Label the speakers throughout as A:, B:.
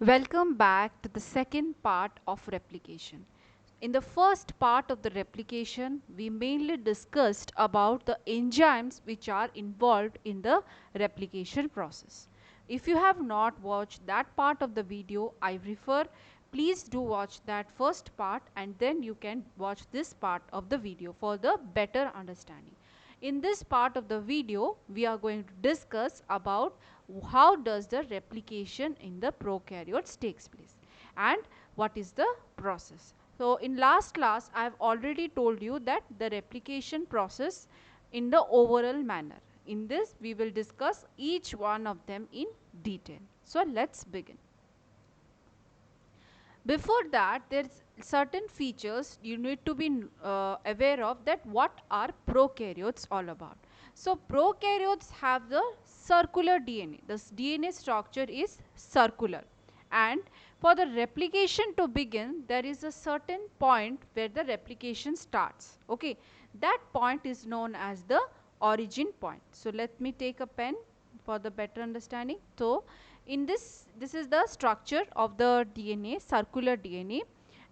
A: Welcome back to the second part of replication. In the first part of the replication, we mainly discussed about the enzymes which are involved in the replication process. If you have not watched that part of the video, I refer, please do watch that first part and then you can watch this part of the video for the better understanding. In this part of the video, we are going to discuss about how does the replication in the prokaryotes takes place and what is the process. So, in last class, I have already told you that the replication process in the overall manner. In this, we will discuss each one of them in detail. So, let's begin. Before that, there's certain features you need to be aware of, that what are prokaryotes all about. So prokaryotes have the circular DNA. This DNA structure is circular, and for the replication to begin, there is a certain point where the replication starts. Okay, that point is known as the origin point. So let me take a pen for the better understanding. So in this is the structure of the DNA, circular DNA,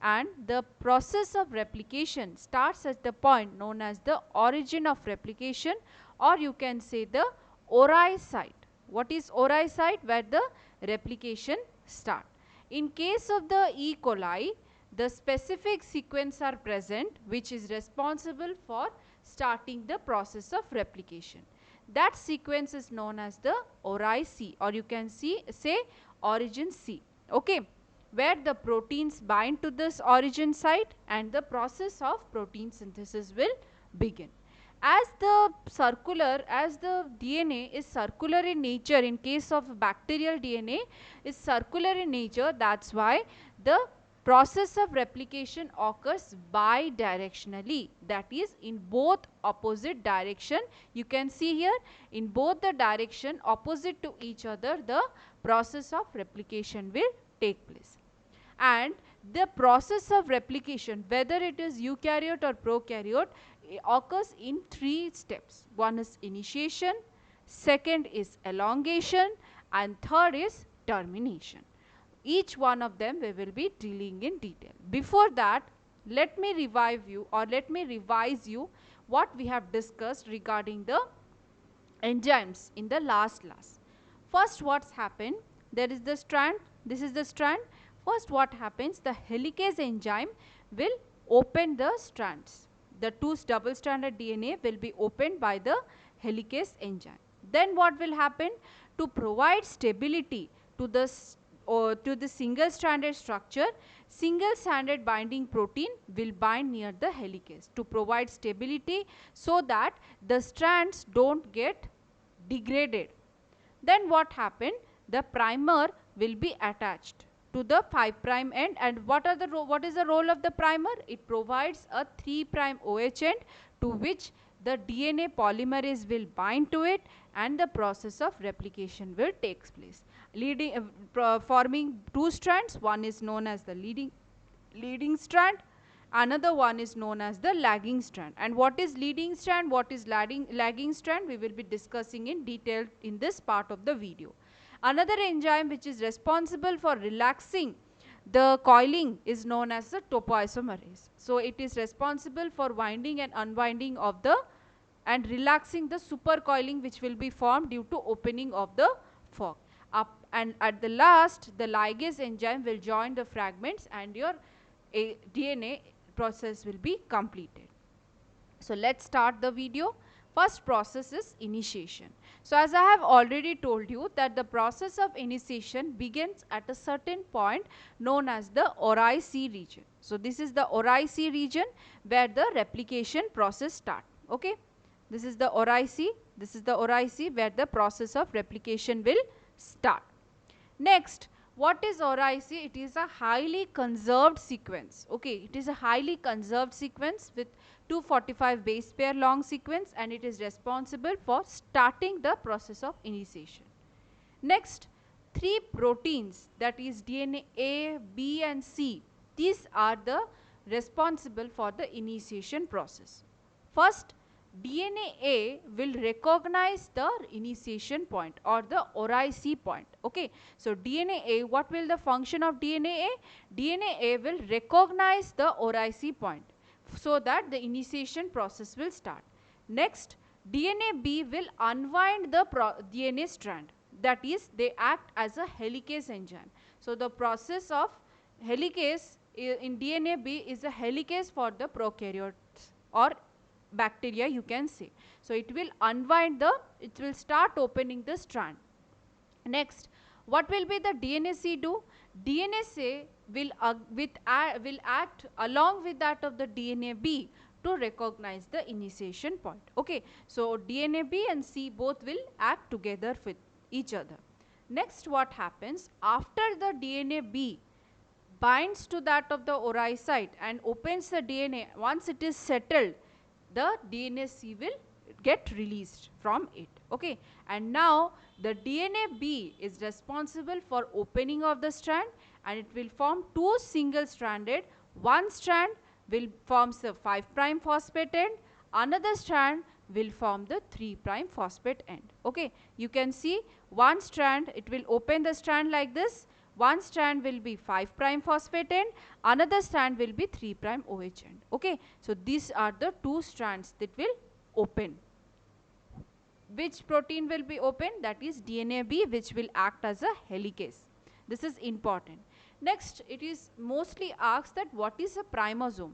A: and the process of replication starts at the point known as the origin of replication, or you can say the ori site. What is ori site? Where the replication start. In case of the E. coli, the specific sequence are present which is responsible for starting the process of replication. That sequence is known as the ori C, or you can say origin C. Okay, where the proteins bind to this origin site and the process of protein synthesis will begin. As the DNA is circular in nature, in case of bacterial DNA is circular in nature, that's why the process of replication occurs bidirectionally, that is in both opposite direction. You can see here, in both the direction opposite to each other, the process of replication will take place. And the process of replication, whether it is eukaryote or prokaryote, occurs in three steps. One is initiation, second is elongation, and third is termination. Each one of them we will be dealing in detail. Before that, let me revise you what we have discussed regarding the enzymes in the last class. First, what's happened? There is the strand. This is the strand. First, what happens? The helicase enzyme will open the strands. The two double-stranded DNA will be opened by the helicase enzyme. Then, what will happen? To provide stability to the single-stranded structure, single-stranded binding protein will bind near the helicase to provide stability so that the strands don't get degraded. Then what happened? The primer will be attached to the 5' end, and what is the role of the primer? It provides a 3' OH end to which the DNA polymerase will bind to it, and the process of replication will take place, forming two strands. One is known as the leading strand, another one is known as the lagging strand. And what is leading strand, what is lagging strand, we will be discussing in detail in this part of the video. Another enzyme which is responsible for relaxing the coiling is known as the topoisomerase. So it is responsible for winding and unwinding of the and relaxing the supercoiling which will be formed due to opening of the fork. And at the last, the ligase enzyme will join the fragments and your DNA process will be completed. So let's start the video. First process is initiation. So as I have already told you that the process of initiation begins at a certain point known as the ori C region. So this is the ori C region where the replication process starts. Okay, this is the ori C. This is the ori C where the process of replication will start. Next, what is ori C? It is a highly conserved sequence. Okay, it is a highly conserved sequence with 245 base pair long sequence, and it is responsible for starting the process of initiation. Next, three proteins, that is DNA A, B and C, these are the responsible for the initiation process. First, DNA will recognize the initiation point or the ORIC point. Okay, so DNA, what will the function of DNA? DNA will recognize the ORIC point so that the initiation process will start. Next, DNA B will unwind the DNA strand, that is, they act as a helicase enzyme. So the process of helicase in DNA B is a helicase for the prokaryotes or bacteria, you can say. So it will unwind it will start opening the strand. Next, what will be the DNase do? DNase will act along with that of the DNA-B to recognize the initiation point. Okay, so DNA-B and C both will act together with each other. Next, what happens after the DNA-B binds to that of the ORI site and opens the DNA, once it is settled, the DNA-C will get released from it. Okay, and now the DNA-B is responsible for opening of the strand, and it will form two single stranded. One strand will form the 5' phosphate end, another strand will form the 3' phosphate end. Okay, you can see one strand, it will open the strand like this. One strand will be 5' phosphate end, another strand will be 3' OH end. Okay, so these are the two strands that will open. Which protein will be open? That is DNA-B, which will act as a helicase. This is important. Next, it is mostly asked that what is a primosome?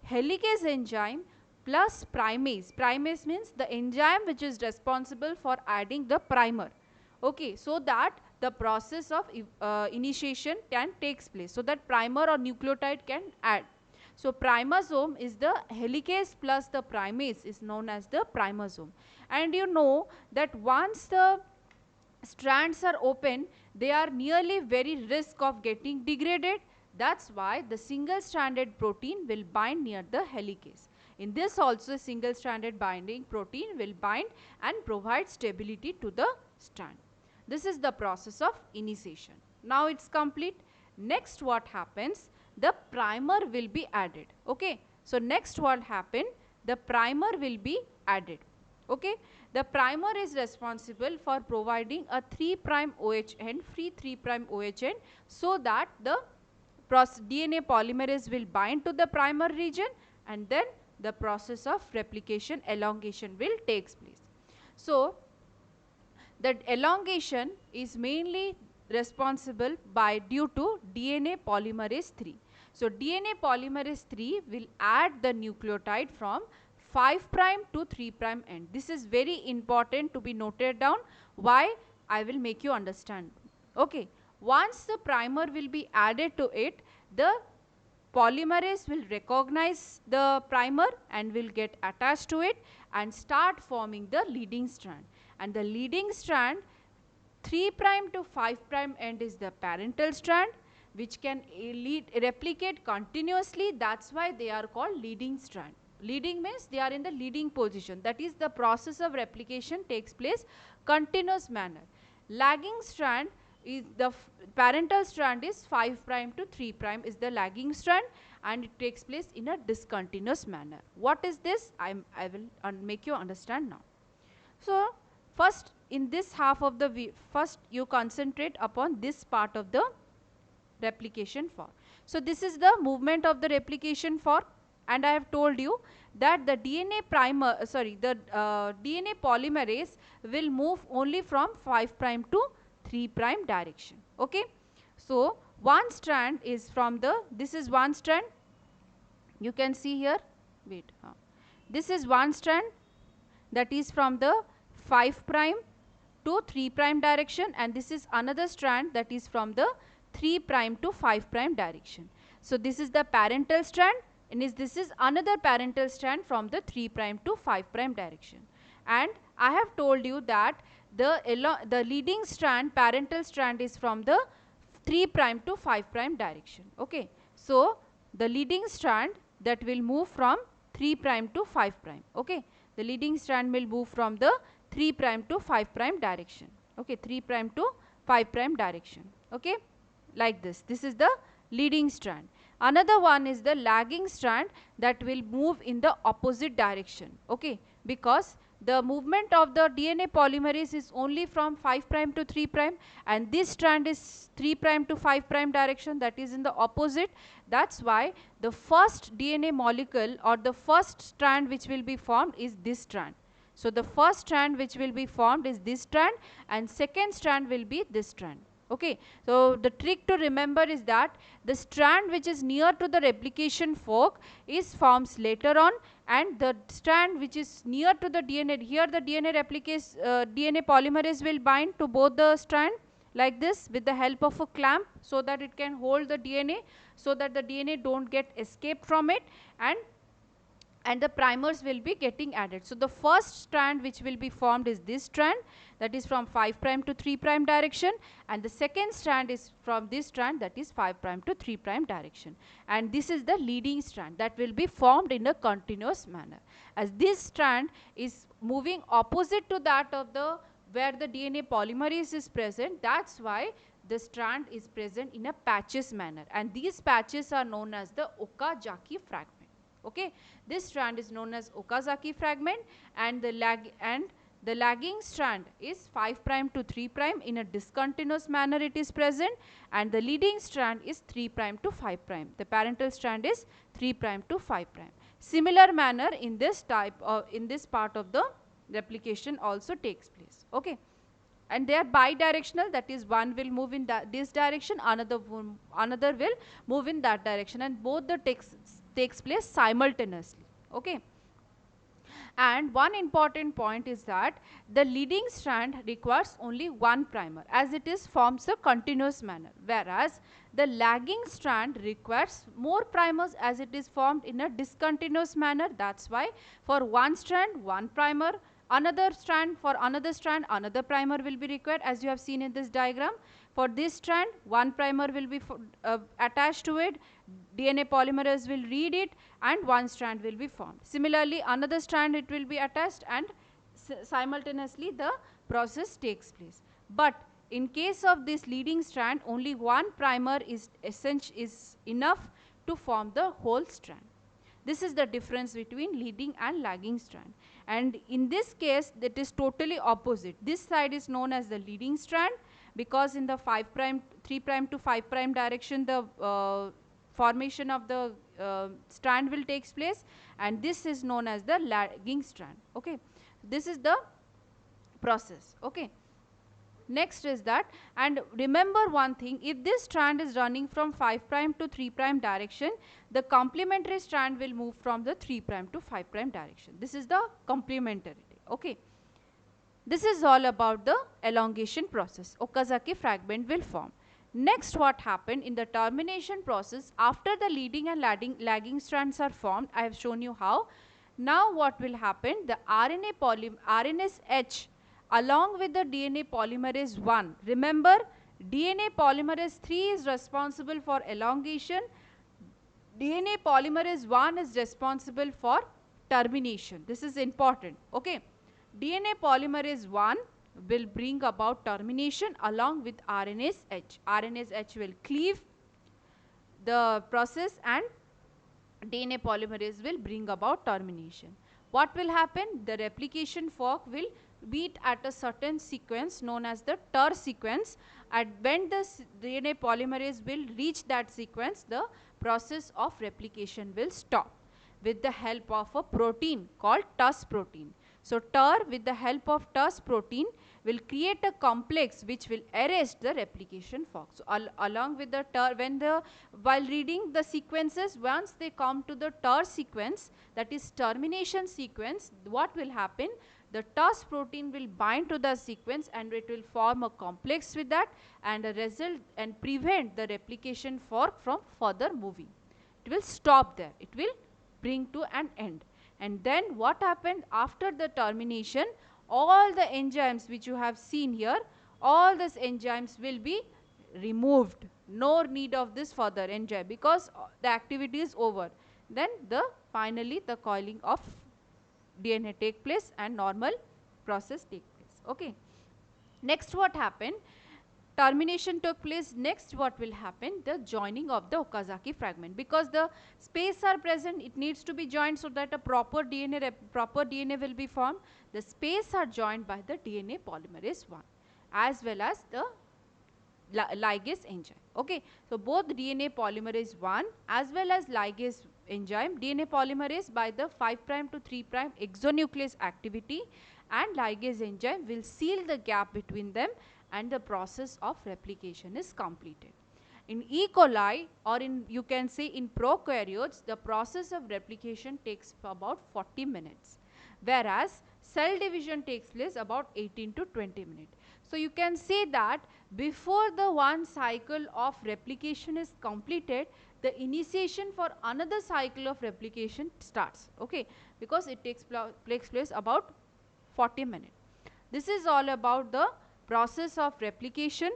A: Helicase enzyme plus primase. Primase means the enzyme which is responsible for adding the primer. Okay, so that the process of initiation can takes place, so that primer or nucleotide can add. So primosome is the helicase plus the primase is known as the primosome. And you know that once the strands are open, they are nearly very risk of getting degraded. That's why the single stranded protein will bind near the helicase. In this also, single stranded binding protein will bind and provide stability to the strand. This is the process of initiation. Now it's complete. Next, what happens? The primer will be added. Okay, so next what happen? The primer will be added. Okay, the primer is responsible for providing a 3' OH end, free 3' OH end, so that the DNA polymerase will bind to the primer region, and then the process of replication elongation will take place. So that elongation is mainly responsible due to DNA polymerase 3. So DNA polymerase 3 will add the nucleotide from 5' to 3' end. This is very important to be noted down. Why? I will make you understand. Okay, once the primer will be added to it, the polymerase will recognize the primer and will get attached to it and start forming the leading strand. And the leading strand, 3' to 5' end, is the parental strand, which can replicate continuously. That's why they are called leading strand. Leading means they are in the leading position. That is, the process of replication takes place continuous manner. Lagging strand is the parental strand is 5' to 3' is the lagging strand, and it takes place in a discontinuous manner. What is this? I will make you understand now. So first, in this half of the first you concentrate upon this part of the replication fork. So this is the movement of the replication fork, and I have told you that the DNA polymerase will move only from 5' to 3' direction. Okay, so one strand is from this is one strand, you can see here, this is one strand that is from the 5' to 3' direction, and this is another strand that is from the 3' to 5' direction. So this is the parental strand, and this is another parental strand from the 3' to 5' direction. And I have told you that the leading strand, parental strand, is from the 3' to 5' direction. Okay, so the leading strand that will move from 3' to 5'. Okay, the leading strand will move from the 3' to 5' direction. Okay, 3' to 5' direction. Okay, like this. This is the leading strand. Another one is the lagging strand that will move in the opposite direction. Okay, because the movement of the DNA polymerase is only from 5 prime to 3 prime, and this strand is 3 prime to 5 prime direction, that is in the opposite. That's why the first DNA molecule or the first strand which will be formed is this strand. So the first strand which will be formed is this strand, and second strand will be this strand. Okay, so the trick to remember is that the strand which is near to the replication fork is forms later on, and the strand which is near to the DNA, here the DNA polymerase will bind to both the strand like this with the help of a clamp, so that it can hold the DNA, so that the DNA don't get escaped from it, and the primers will be getting added. So the first strand which will be formed is this strand, that is from 5 prime to 3 prime direction, and the second strand is from this strand, that is 5 prime to 3 prime direction, and this is the leading strand that will be formed in a continuous manner. As this strand is moving opposite to that of the where the DNA polymerase is present, that's why the strand is present in a patches manner, and these patches are known as the Okazaki fragment. Okay, this strand is known as Okazaki fragment, and the lagging strand is 5 prime to 3 prime in a discontinuous manner it is present, and the leading strand is 3 prime to 5 prime. The parental strand is 3 prime to 5 prime. Similar manner in this type of in this part of the replication also takes place. Okay, and they are bidirectional, that is one will move in this direction, another will move in that direction, and both the takes place simultaneously. Okay, and one important point is that the leading strand requires only one primer, as it is forms a continuous manner, whereas the lagging strand requires more primers, as it is formed in a discontinuous manner. That's why for one strand one primer, another strand another primer will be required, as you have seen in this diagram. For this strand one primer will be attached to it, DNA polymerase will read it, and one strand will be formed. Similarly, another strand it will be attached, and simultaneously the process takes place. But in case of this leading strand, only one primer is enough to form the whole strand. This is the difference between leading and lagging strand, and in this case it is totally opposite. This side is known as the leading strand, because in the 3 prime to 5 prime direction the formation of the strand will takes place, and this is known as the lagging strand. Okay, this is the process. Okay, next is that, and remember one thing, if this strand is running from 5 prime to 3 prime direction, the complementary strand will move from the 3 prime to 5 prime direction. This is the complementarity. Okay, this is all about the elongation process. Okazaki fragment will form. Next, what happened in the termination process, after the leading and lagging strands are formed, I have shown you how. Now what will happen, the RNase H along with the DNA polymerase 1, remember DNA polymerase 3 is responsible for elongation, DNA polymerase 1 is responsible for termination. This is important. Okay, DNA polymerase 1 will bring about termination along with RNase H. RNase H will cleave the process, and DNA polymerase will bring about termination. What will happen? The replication fork will beat at a certain sequence known as the TER sequence, and when the DNA polymerase will reach that sequence, the process of replication will stop with the help of a protein called TUS protein. So TER with the help of TUS protein will create a complex which will arrest the replication fork. So along with the TER, while reading the sequences, once they come to the TER sequence, that is termination sequence, what will happen? The TUS protein will bind to the sequence, and it will form a complex with that, and prevent the replication fork from further moving. It will stop there. It will bring to an end. And then what happened after the termination? All the enzymes which you have seen here, all these enzymes will be removed. No need of this further enzyme, because the activity is over. Then finally the coiling of DNA take place and normal process take place. Okay. Next, what happened? termination took place, next what will happen? The joining of the Okazaki fragment. Because the space are present, it needs to be joined so that a proper DNA will be formed. The space are joined by the DNA polymerase 1 as well as the ligase enzyme. Okay, so both DNA polymerase 1 as well as ligase enzyme, DNA polymerase by the 5 prime to 3 prime exonuclease activity and ligase enzyme will seal the gap between them and the process of replication is completed. In E. coli, or in, you can say, in prokaryotes, the process of replication takes about 40 minutes, whereas cell division takes place about 18 to 20 minutes. So you can say that before the one cycle of replication is completed, the initiation for another cycle of replication starts, okay, because it takes place about 40 minutes. This is all about the process of replication.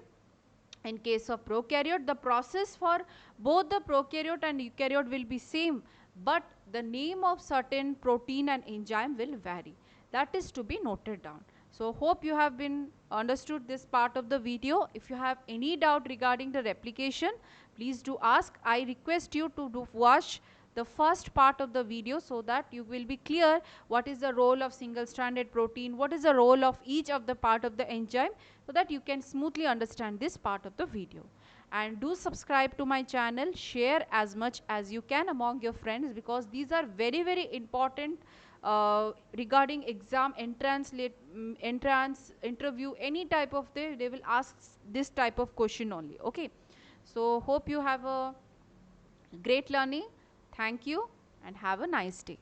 A: In case of prokaryote, the process for both the prokaryote and eukaryote will be same, but the name of certain protein and enzyme will vary. That is to be noted down. So hope you have been understood this part of the video. If you have any doubt regarding the replication, please do ask. I request you to watch the first part of the video so that you will be clear what is the role of single stranded protein, what is the role of each of the part of the enzyme, so that you can smoothly understand this part of the video. And do subscribe to my channel, share as much as you can among your friends, because these are very, very important regarding exam, entrance, interview, any type of they will ask this type of question only. Okay, so hope you have a great learning. Thank you and have a nice day.